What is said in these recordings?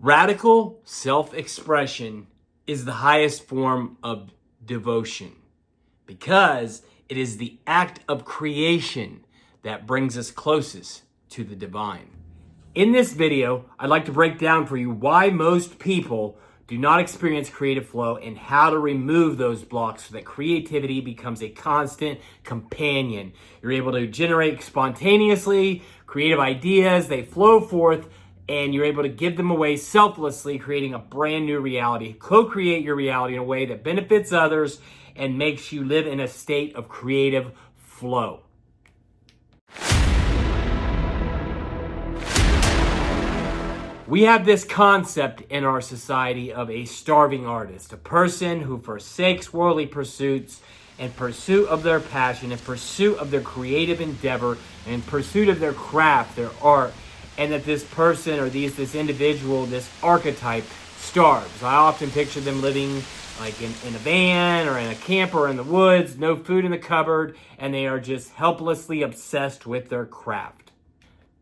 Radical self-expression is the highest form of devotion because it is the act of creation that brings us closest to the divine. In this video, I'd like to break down for you why most people do not experience creative flow and how to remove those blocks so that creativity becomes a constant companion. You're able to generate spontaneously, creative ideas, they flow forth, and you're able to give them away selflessly, creating a brand new reality. Co-create your reality in a way that benefits others and makes you live in a state of creative flow. We have this concept in our society of a starving artist, a person who forsakes worldly pursuits in pursuit of their passion, in pursuit of their creative endeavor, in pursuit of their craft, their art, and that this person or this individual, this archetype, starves. I often picture them living like in a van or in a camper or in the woods, no food in the cupboard, and they are just helplessly obsessed with their craft.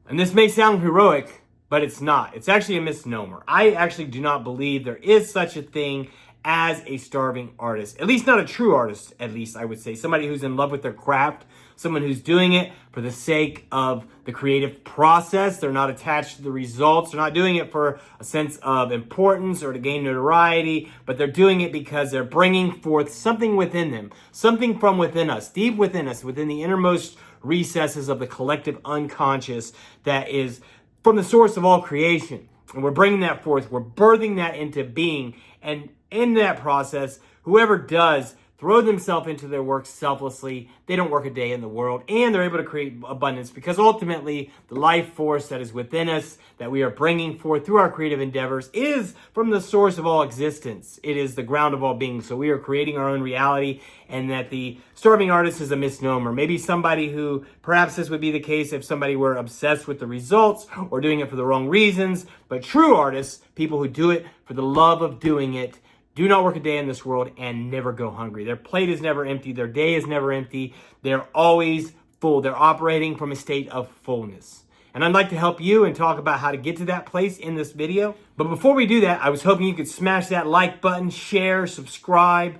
And this may sound heroic, but it's not. It's actually a misnomer. I actually do not believe there is such a thing as a starving artist. At least not a true artist, at least I would say. Somebody who's in love with their craft, someone who's doing it for the sake of the creative process. They're not attached to the results. They're not doing it for a sense of importance or to gain notoriety, but they're doing it because they're bringing forth something within them, something from within us, deep within us, within the innermost recesses of the collective unconscious that is from the source of all creation. And we're bringing that forth. We're birthing that into being. And in that process, whoever does throw themselves into their work selflessly, they don't work a day in the world, and they're able to create abundance because ultimately the life force that is within us that we are bringing forth through our creative endeavors is from the source of all existence. It is the ground of all being. So we are creating our own reality, and that the starving artist is a misnomer. Maybe somebody who, perhaps this would be the case if somebody were obsessed with the results or doing it for the wrong reasons, but true artists, people who do it for the love of doing it, do not work a day in this world and never go hungry. Their plate is never empty. Their day is never empty. They're always full. They're operating from a state of fullness. And I'd like to help you and talk about how to get to that place in this video. But before we do that, I was hoping you could smash that like button, share, subscribe.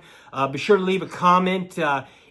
Be sure to leave a comment.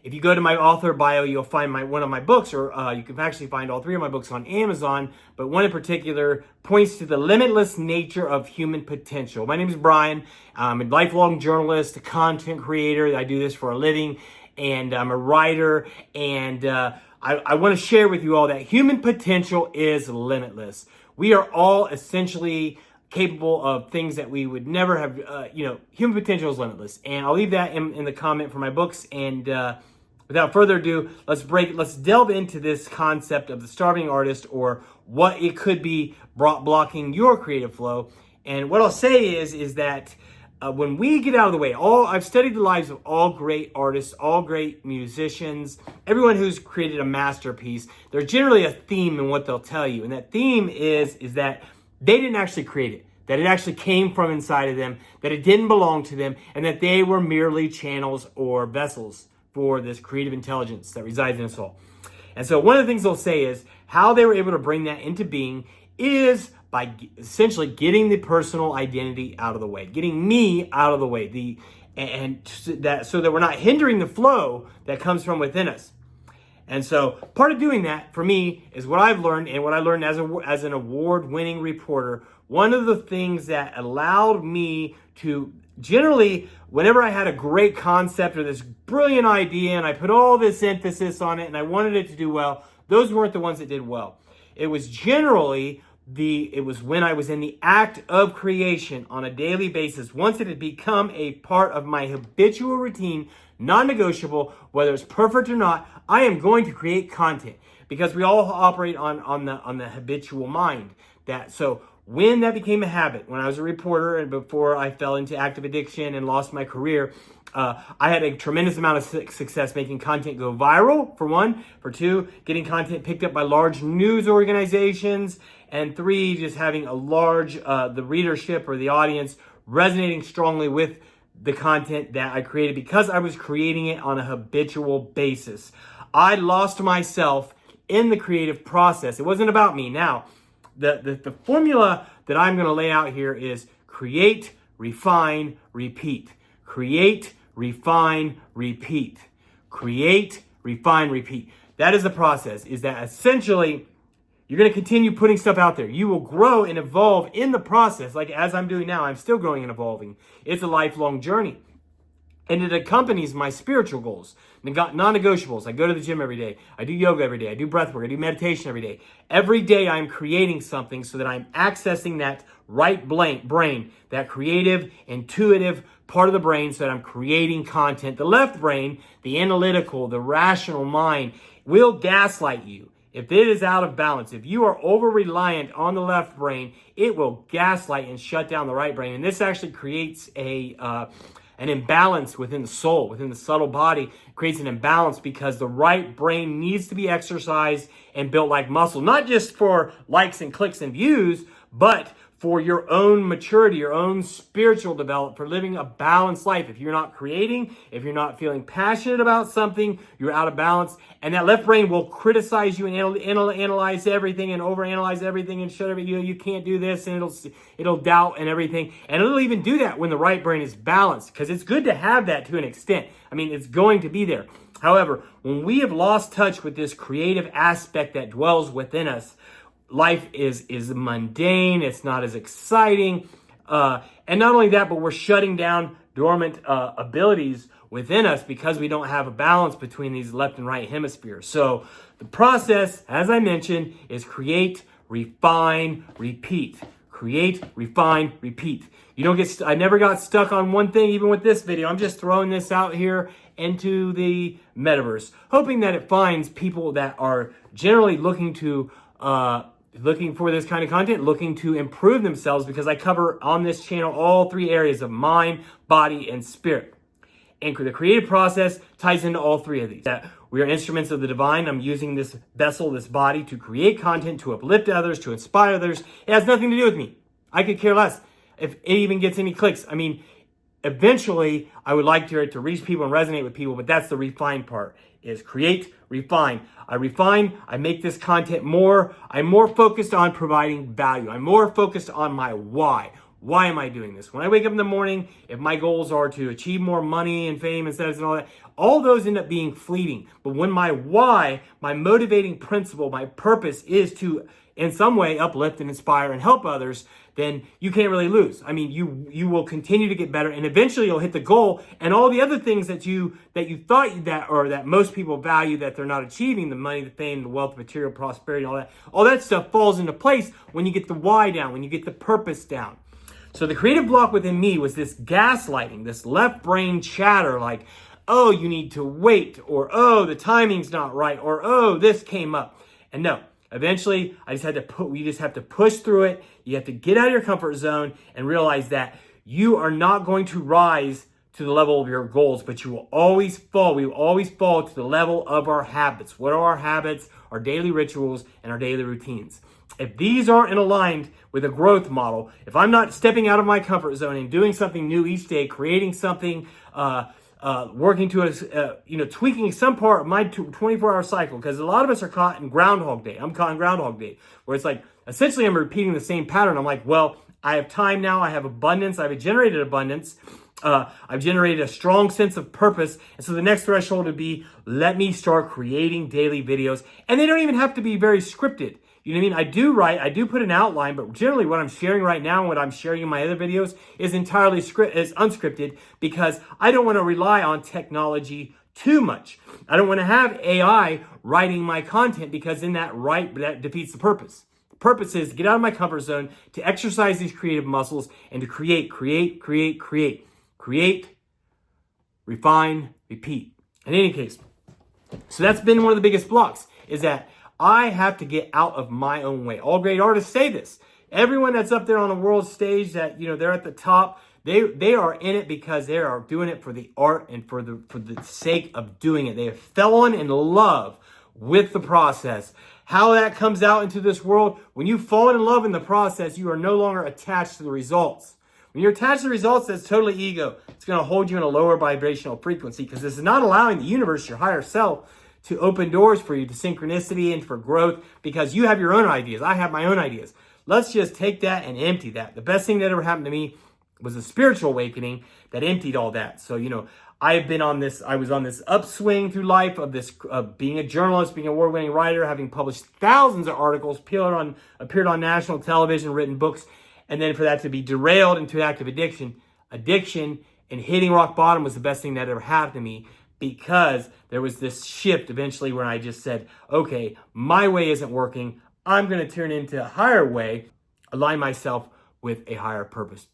If you go to my author bio, you'll find one of my books, or you can actually find all three of my books on Amazon. But one in particular points to the limitless nature of human potential. My name is Brian. I'm a lifelong journalist, a content creator. I do this for a living, and I'm a writer. And I want to share with you all that human potential is limitless. We are all essentially capable of things that we would never have, human potential is limitless. And I'll leave that in the comment for my books. And without further ado, let's delve into this concept of the starving artist, or what it could be blocking your creative flow. And what I'll say is that when we get out of the way, I've studied the lives of all great artists, all great musicians, everyone who's created a masterpiece. There's generally a theme in what they'll tell you. And that theme is that they didn't actually create it, that it actually came from inside of them, that it didn't belong to them, and that they were merely channels or vessels for this creative intelligence that resides in us all. And so one of the things they'll say is how they were able to bring that into being is by essentially getting the personal identity out of the way, getting me out of the way, so that we're not hindering the flow that comes from within us. And so part of doing that for me is what I've learned, and what I learned as an award-winning reporter. One of the things that allowed me to generally, whenever I had a great concept or this brilliant idea and I put all this emphasis on it and I wanted it to do well, those weren't the ones that did well. It was generally when I was in the act of creation on a daily basis. Once it had become a part of my habitual routine, non-negotiable, whether it's perfect or not, I am going to create content, because we all operate on the habitual mind. So when that became a habit, when I was a reporter and before I fell into active addiction and lost my career, I had a tremendous amount of success making content go viral, for one. For two, getting content picked up by large news organizations. And three, just having a large, the readership or the audience resonating strongly with the content that I created, because I was creating it on a habitual basis. I lost myself in the creative process. It wasn't about me. Now, the formula that I'm going to lay out here is create, refine, repeat. Create, refine, repeat. Create, refine, repeat. That is the process, is that essentially you're going to continue putting stuff out there. You will grow and evolve in the process. Like as I'm doing now, I'm still growing and evolving. It's a lifelong journey. And it accompanies my spiritual goals, non-negotiables. I go to the gym every day. I do yoga every day. I do breath work. I do meditation every day. Every day I'm creating something so that I'm accessing that right brain, that creative, intuitive part of the brain, so that I'm creating content. The left brain, the analytical, the rational mind, will gaslight you. If it is out of balance, if you are over-reliant on the left brain, it will gaslight and shut down the right brain. And this actually creates an imbalance within the soul, within the subtle body. It creates an imbalance because the right brain needs to be exercised and built like muscle, not just for likes and clicks and views, but for your own maturity, your own spiritual development, for living a balanced life. If you're not creating, if you're not feeling passionate about something, you're out of balance. And that left brain will criticize you and analyze everything and overanalyze everything and show you, you can't do this, and it'll doubt and everything. And it'll even do that when the right brain is balanced, because it's good to have that to an extent. I mean, it's going to be there. However, when we have lost touch with this creative aspect that dwells within us, life is mundane. It's not as exciting. And not only that, but we're shutting down dormant abilities within us because we don't have a balance between these left and right hemispheres. So the process, as I mentioned, is create, refine, repeat. Create, refine, repeat. You don't get, I never got stuck on one thing, even with this video. I'm just throwing this out here into the metaverse, hoping that it finds people that are generally looking for this kind of content, looking to improve themselves, because I cover on this channel all three areas of mind, body, and spirit. And the creative process ties into all three of these. That we are instruments of the divine. I'm using this vessel, this body, to create content, to uplift others, to inspire others. It has nothing to do with me. I could care less if it even gets any clicks. I mean, eventually, I would like to reach people and resonate with people, but that's the refine part, is create, refine. I refine, I make this content I'm more focused on providing value. I'm more focused on my why. Why am I doing this? When I wake up in the morning, if my goals are to achieve more money and fame and status and all that, all those end up being fleeting. But when my why, my motivating principle, my purpose is to, in some way, uplift and inspire and help others, then you can't really lose. I mean, you will continue to get better, and eventually you'll hit the goal, and all the other things that you thought that most people value that they're not achieving, the money, the fame, the wealth, material prosperity, all that stuff falls into place when you get the why down, when you get the purpose down. So the creative block within me was this gaslighting, this left brain chatter, like, oh, you need to wait, or oh, the timing's not right, or oh, this came up. And no, eventually we just have to push through it. You have to get out of your comfort zone and realize that you are not going to rise to the level of your goals, but you will always fall. We will always fall to the level of our habits. What are our habits? Our daily rituals and our daily routines. If these aren't aligned with a growth model, if I'm not stepping out of my comfort zone and doing something new each day, creating something, working to tweaking some part of my 24-hour cycle, because a lot of us are caught in Groundhog Day. I'm caught in Groundhog Day, where it's like, essentially I'm repeating the same pattern. I'm like, well, I have time now. I have abundance. I've generated abundance. I've generated a strong sense of purpose. And so the next threshold would be, let me start creating daily videos. And they don't even have to be very scripted. You know what I mean? I do put an outline, but generally what I'm sharing right now and what I'm sharing in my other videos is entirely unscripted, because I don't want to rely on technology too much. I don't want to have AI writing my content, because then that defeats the purpose. The purpose is to get out of my comfort zone, to exercise these creative muscles, and to create, refine, repeat. In any case, so that's been one of the biggest blocks, is that I have to get out of my own way. All great artists say this. Everyone that's up there on the world stage, that, they're at the top, they are in it because they are doing it for the art and for the sake of doing it. They have fallen in love with the process. How that comes out into this world, when you fall in love in the process, you are no longer attached to the results. When you're attached to the results, that's totally ego. It's going to hold you in a lower vibrational frequency, because this is not allowing the universe, your higher self, to open doors for you to synchronicity and for growth, because you have your own ideas. I have my own ideas. let's just take that and empty that. The best thing that ever happened to me was a spiritual awakening that emptied all that. So, I was on this upswing through life of being a journalist, being an award-winning writer, having published thousands of articles, appeared on national television, written books, and then for that to be derailed into active addiction. Addiction and hitting rock bottom was the best thing that ever happened to me, because there was this shift eventually where I just said, okay, my way isn't working. I'm going to turn into a higher way, align myself with a higher purpose.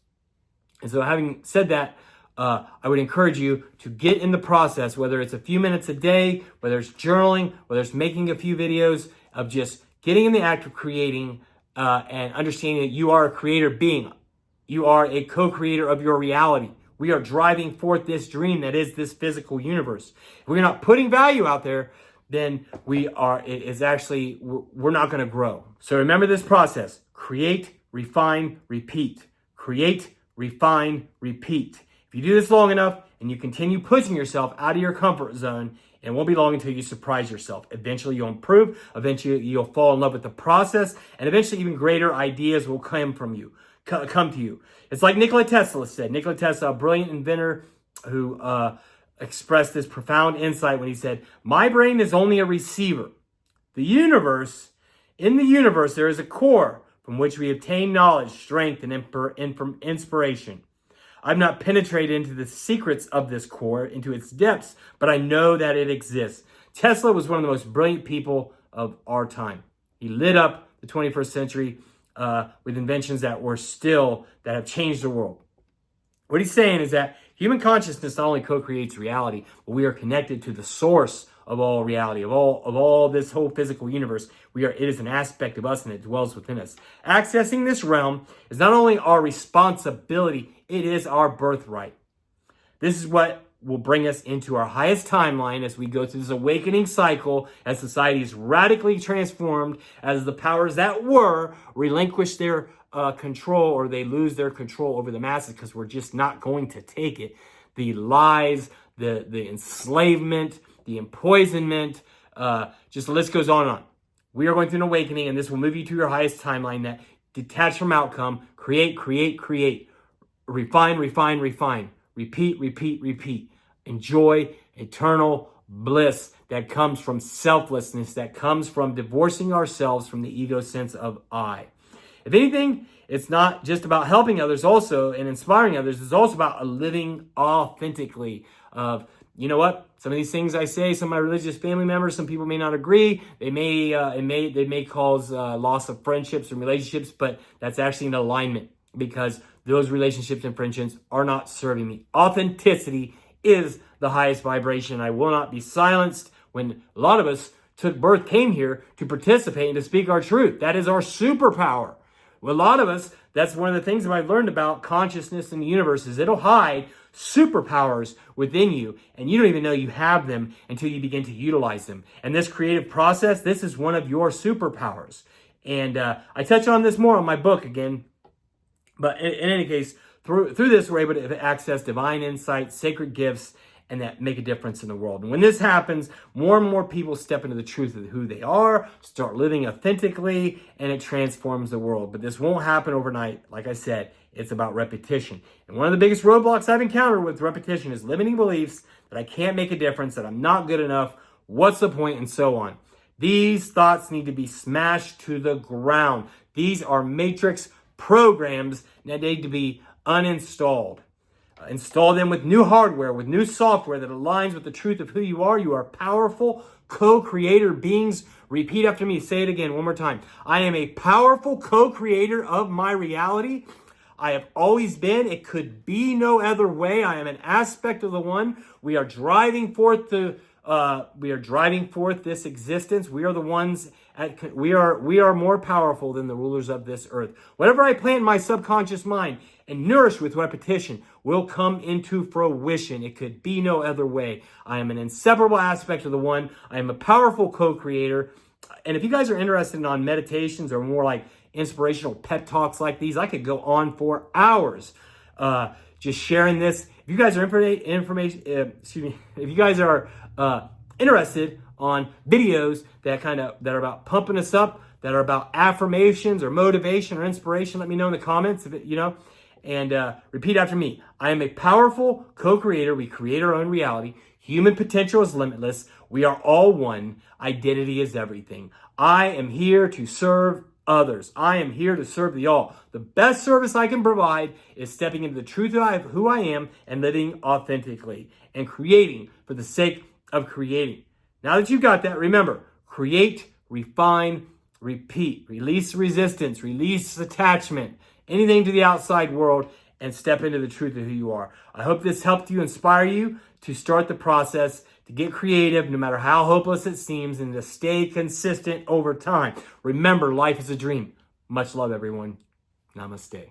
And so having said that, I would encourage you to get in the process, whether it's a few minutes a day, whether it's journaling, whether it's making a few videos, of just getting in the act of creating and understanding that you are a creator being. You are a co-creator of your reality. We are driving forth this dream that is this physical universe. If we're not putting value out there, then we're not going to grow. So remember this process: create, refine, repeat. Create, refine, repeat. If you do this long enough and you continue pushing yourself out of your comfort zone, it won't be long until you surprise yourself. Eventually you'll improve. Eventually you'll fall in love with the process, and eventually even greater ideas will come to you. It's like Nikola Tesla said. Nikola Tesla, a brilliant inventor who expressed this profound insight when he said, "My brain is only a receiver. In the universe, there is a core from which we obtain knowledge, strength, and inspiration. I've not penetrated into the secrets of this core, into its depths, but I know that it exists." Tesla was one of the most brilliant people of our time. He lit up the 21st century with inventions that have changed the world. What he's saying is that human consciousness not only co-creates reality, but we are connected to the source of all reality, of all this whole physical universe. It is an aspect of us, and it dwells within us. Accessing this realm is not only our responsibility, it is our birthright. This is what will bring us into our highest timeline as we go through this awakening cycle, as society is radically transformed, as the powers that were relinquish their control, or they lose their control over the masses, because we're just not going to take it. The lies, the enslavement, the empoisonment, just the list goes on and on. We are going through an awakening, and this will move you to your highest timeline that detach from outcome, create, refine, repeat. Enjoy eternal bliss that comes from selflessness, that comes from divorcing ourselves from the ego sense of I. If anything, it's not just about helping others also and inspiring others. It's also about living authentically. You know what? Some of these things I say, some of my religious family members, some people may not agree. They may cause loss of friendships and relationships, but that's actually an alignment, because those relationships and friendships are not serving me. Authenticity is the highest vibration. I will not be silenced. When a lot of us came here to participate and to speak our truth. That is our superpower. Well, a lot of us, that's one of the things that I've learned about consciousness in the universe, is it'll hide superpowers within you, and you don't even know you have them until you begin to utilize them. And this creative process, this is one of your superpowers. And I touch on this more on my book again. But in any case, through this, we're able to access divine insight, sacred gifts, and that make a difference in the world. And when this happens, more and more people step into the truth of who they are, start living authentically, and it transforms the world. But this won't happen overnight. Like I said, it's about repetition. And one of the biggest roadblocks I've encountered with repetition is limiting beliefs that I can't make a difference, that I'm not good enough, what's the point, and so on. These thoughts need to be smashed to the ground. These are matrix programs that need to be uninstalled. Install them with new hardware, with new software that aligns with the truth of who you are. You are powerful co-creator beings. Repeat after me. Say it again one more time. I am a powerful co-creator of my reality. I have always been. It could be no other way. I am an aspect of the one. We are driving forth this existence. We are the ones we are more powerful than the rulers of this earth. Whatever I plant in my subconscious mind and nourish with repetition will come into fruition. It could be no other way. I am an inseparable aspect of the one. I am a powerful co-creator. And if you guys are interested in meditations or more like inspirational pep talks like these, I could go on for hours just sharing this. If you guys are interested on videos that are about pumping us up, that are about affirmations or motivation or inspiration, let me know in the comments if it, and repeat after me. I am a powerful co-creator. We create our own reality. Human potential is limitless. We are all one. Identity is everything. I am here to serve others. I am here to serve the all. The best service I can provide is stepping into the truth of who I am and living authentically and creating for the sake of creating. Now that you've got that, remember, create, refine, repeat. Release resistance, release attachment, anything to the outside world, and step into the truth of who you are. I hope this helped you, inspire you to start the process, to get creative, no matter how hopeless it seems, and to stay consistent over time. Remember, life is a dream. Much love, everyone. Namaste.